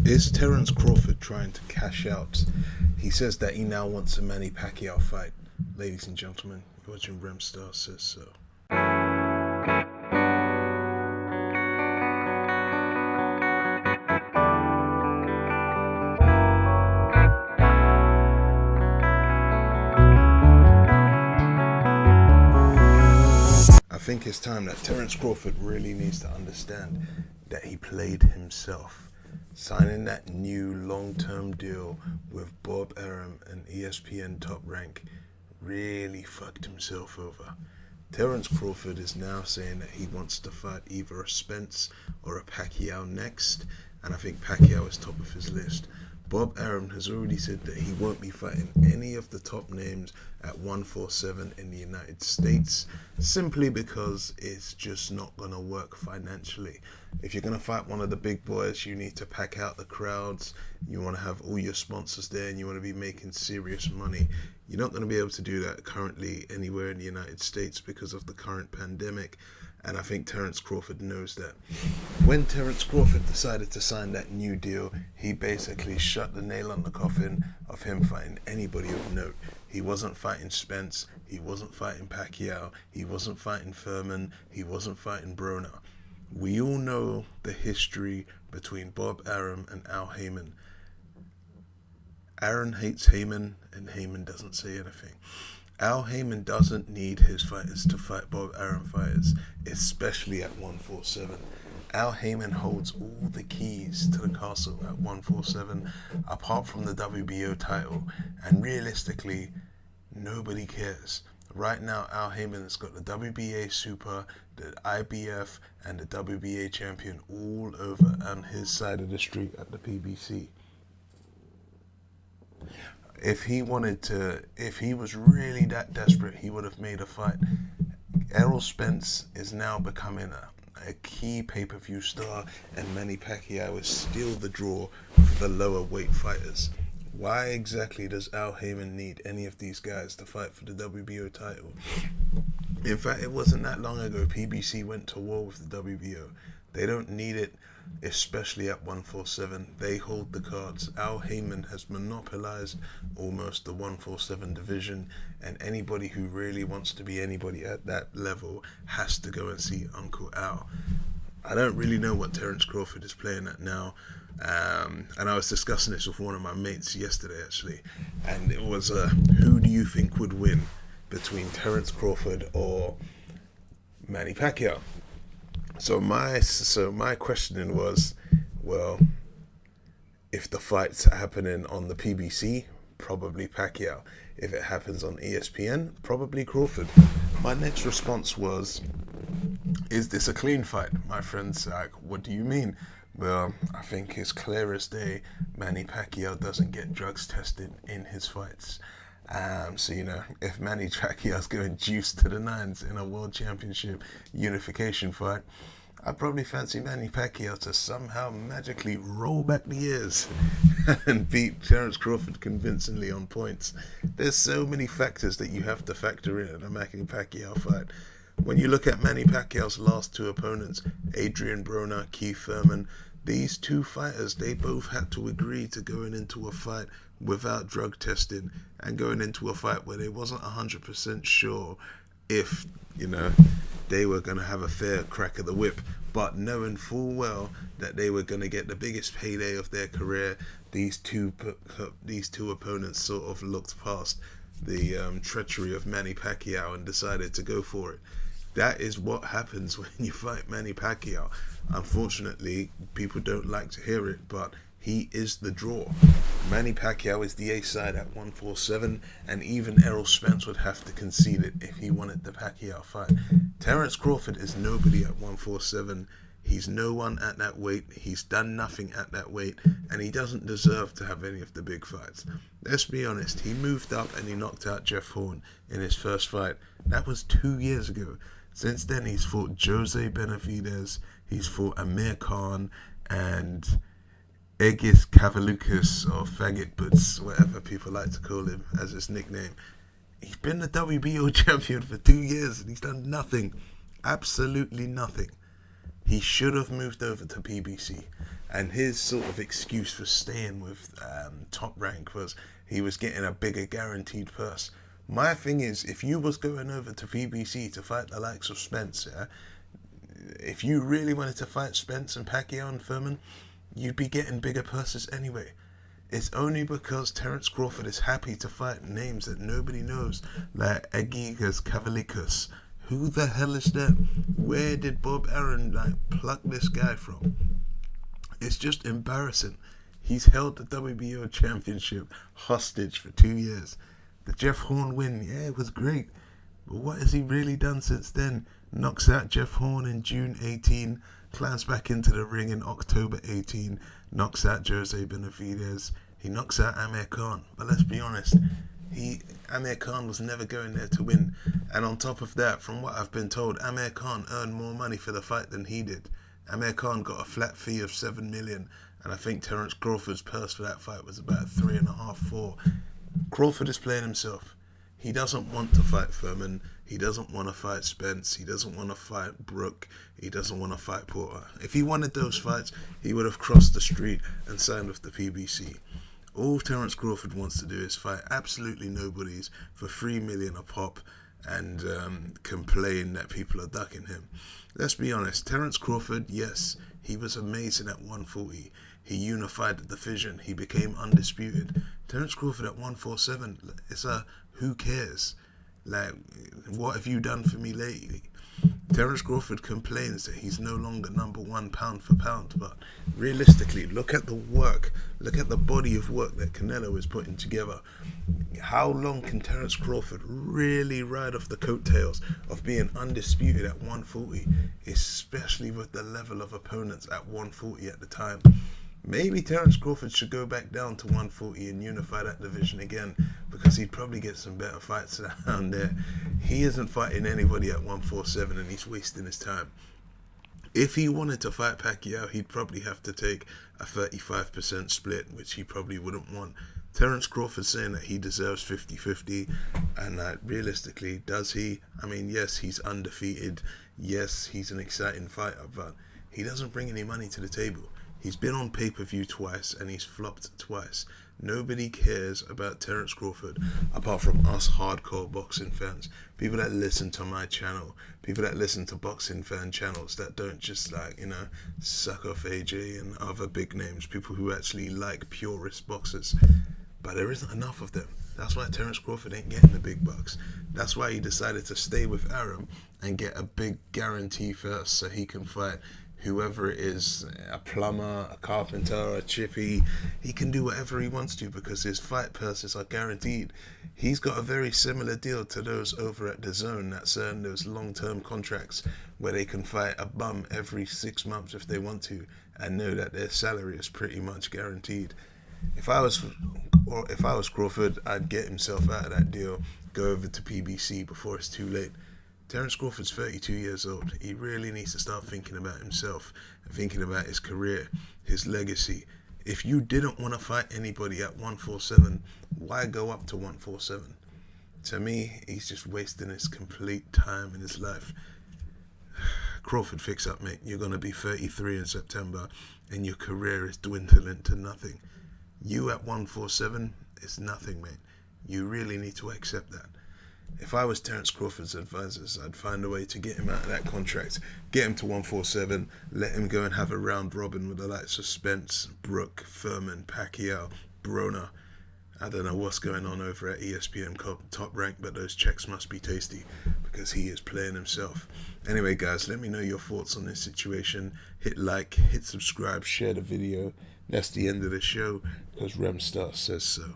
Is Terrance Crawford trying to cash out? He says that he now wants a Manny Pacquiao fight. Ladies and gentlemen, you're watching Remstar Says So. I think it's time that Terrance Crawford really needs to understand that he played himself. Signing that new long-term deal with Bob Arum and ESPN Top Rank really fucked himself over. Terrance Crawford is now saying that he wants to fight either a Spence or a Pacquiao next, and I think Pacquiao is top of his list. Bob Arum has already said that he won't be fighting any of the top names at 147 in the United States, simply because it's just not going to work financially. If you're going to fight one of the big boys, you need to pack out the crowds, you want to have all your sponsors there, and you want to be making serious money. You're not going to be able to do that currently anywhere in the United States because of the current pandemic. And I think Terrance Crawford knows that. When Terrance Crawford decided to sign that new deal, he basically shut the nail on the coffin of him fighting anybody of note. He wasn't fighting Spence, he wasn't fighting Pacquiao, he wasn't fighting Furman, he wasn't fighting Broner. We all know the history between Bob Arum and Al Heyman. Aaron hates Heyman, and Heyman doesn't say anything. Al Heyman doesn't need his fighters to fight Bob Arum fighters, especially at 147. Al Heyman holds all the keys to the castle at 147, apart from the WBO title, and realistically, nobody cares. Right now, Al Heyman has got the WBA Super, the IBF, and the WBA champion all over on his side of the street at the PBC. If he was really that desperate, he would have made a fight. Errol Spence is now becoming a key pay-per-view star, and Manny Pacquiao is still the draw for the lower weight fighters. Why exactly does Al Heyman need any of these guys to fight for the WBO title? In fact, it wasn't that long ago PBC went to war with the WBO. They don't need it, especially at 147. They hold the cards. Al Heyman has monopolized almost the 147 division, and anybody who really wants to be anybody at that level has to go and see Uncle Al. I don't really know what Terrance Crawford is playing at now, and I was discussing this with one of my mates yesterday actually, and it was who do you think would win between Terrance Crawford or Manny Pacquiao? So my questioning was, well, if the fight's happening on the PBC, probably Pacquiao. If it happens on ESPN, probably Crawford. My next response was, is this a clean fight? My friend's like, what do you mean? Well, I think it's clear as day Manny Pacquiao doesn't get drugs tested in his fights. So, if Manny Pacquiao's going juice to the nines in a world championship unification fight, I'd probably fancy Manny Pacquiao to somehow magically roll back the years and beat Terrance Crawford convincingly on points. There's so many factors that you have to factor in a Manny Pacquiao fight. When you look at Manny Pacquiao's last two opponents, Adrian Broner, Keith Thurman, these two fighters, they both had to agree to going into a fight without drug testing and going into a fight where they wasn't 100% sure if, they were going to have a fair crack of the whip, but knowing full well that they were going to get the biggest payday of their career, these two opponents sort of looked past the treachery of Manny Pacquiao and decided to go for it. That is what happens when you fight Manny Pacquiao. Unfortunately, people don't like to hear it, but he is the draw. Manny Pacquiao is the A-side at 147, and even Errol Spence would have to concede it if he wanted the Pacquiao fight. Terrance Crawford is nobody at 147. He's no one at that weight. He's done nothing at that weight, and he doesn't deserve to have any of the big fights. Let's be honest, he moved up and he knocked out Jeff Horn in his first fight. That was 2 years ago. Since then, he's fought Jose Benavidez, he's fought Amir Khan, and Egis Kavalukas, or Faggot Boots, whatever people like to call him as his nickname. He's been the WBO champion for 2 years and he's done nothing. Absolutely nothing. He should have moved over to PBC. And his sort of excuse for staying with Top Rank was he was getting a bigger guaranteed purse. My thing is, if you was going over to PBC to fight the likes of Spence, yeah, if you really wanted to fight Spence and Pacquiao and Furman, you'd be getting bigger purses anyway. It's only because Terrance Crawford is happy to fight names that nobody knows, like Agigas Cavalikas. Who the hell is that? Where did Bob Arum pluck this guy from? It's just embarrassing. He's held the WBO championship hostage for 2 years. The Jeff Horn win, yeah, it was great. But what has he really done since then? Knocks out Jeff Horn in June 18, climbs back into the ring in October 18, knocks out Jose Benavidez. He knocks out Amir Khan. But let's be honest, Amir Khan was never going there to win. And on top of that, from what I've been told, Amir Khan earned more money for the fight than he did. Amir Khan got a flat fee of $7 million, and I think Terrance Crawford's purse for that fight was about 3.5, 4. Crawford is playing himself. He doesn't want to fight Furman. He doesn't want to fight Spence. He doesn't want to fight Brook. He doesn't want to fight Porter. If he wanted those fights, he would have crossed the street and signed with the PBC. All Terrance Crawford wants to do is fight absolutely nobodies for $3 million a pop and complain that people are ducking him. Let's be honest, Terrance Crawford, yes, he was amazing at 140. He unified the division. He became undisputed. Terrance Crawford at 147, it's a who cares? Like, what have you done for me lately? Terrance Crawford complains that he's no longer number one pound for pound, but realistically, look at the work, look at the body of work that Canelo is putting together. How long can Terrance Crawford really ride off the coattails of being undisputed at 140, especially with the level of opponents at 140 at the time? Maybe Terrance Crawford should go back down to 140 and unify that division again, because he'd probably get some better fights down there. He isn't fighting anybody at 147 and he's wasting his time. If he wanted to fight Pacquiao, he'd probably have to take a 35% split, which he probably wouldn't want. Terrance Crawford saying that he deserves 50-50, and realistically, does he? I mean, yes, he's undefeated. Yes, he's an exciting fighter, but he doesn't bring any money to the table. He's been on pay-per-view twice and he's flopped twice. Nobody cares about Terrance Crawford apart from us hardcore boxing fans. People that listen to my channel. People that listen to boxing fan channels that don't just suck off AJ and other big names. People who actually like purist boxers. But there isn't enough of them. That's why Terrance Crawford ain't getting the big bucks. That's why he decided to stay with Arum and get a big guarantee first so he can fight whoever it is, a plumber, a carpenter, a chippy. He can do whatever he wants to because his fight purses are guaranteed. He's got a very similar deal to those over at DAZN that sign those long-term contracts where they can fight a bum every 6 months if they want to and know that their salary is pretty much guaranteed. If I was Crawford, I'd get himself out of that deal, go over to PBC before it's too late. Terrance Crawford's 32 years old. He really needs to start thinking about himself and thinking about his career, his legacy. If you didn't want to fight anybody at 147, why go up to 147? To me, he's just wasting his complete time in his life. Crawford, fix up, mate. You're going to be 33 in September and your career is dwindling to nothing. You at 147 is nothing, mate. You really need to accept that. If I was Terrance Crawford's advisors, I'd find a way to get him out of that contract, get him to 147, let him go and have a round robin with the likes of Spence, Brook, Furman, Pacquiao, Broner. I don't know what's going on over at ESPN Top Rank, but those checks must be tasty because he is playing himself. Anyway, guys, let me know your thoughts on this situation. Hit like, hit subscribe, share the video. That's the end of the show because Remstar says so.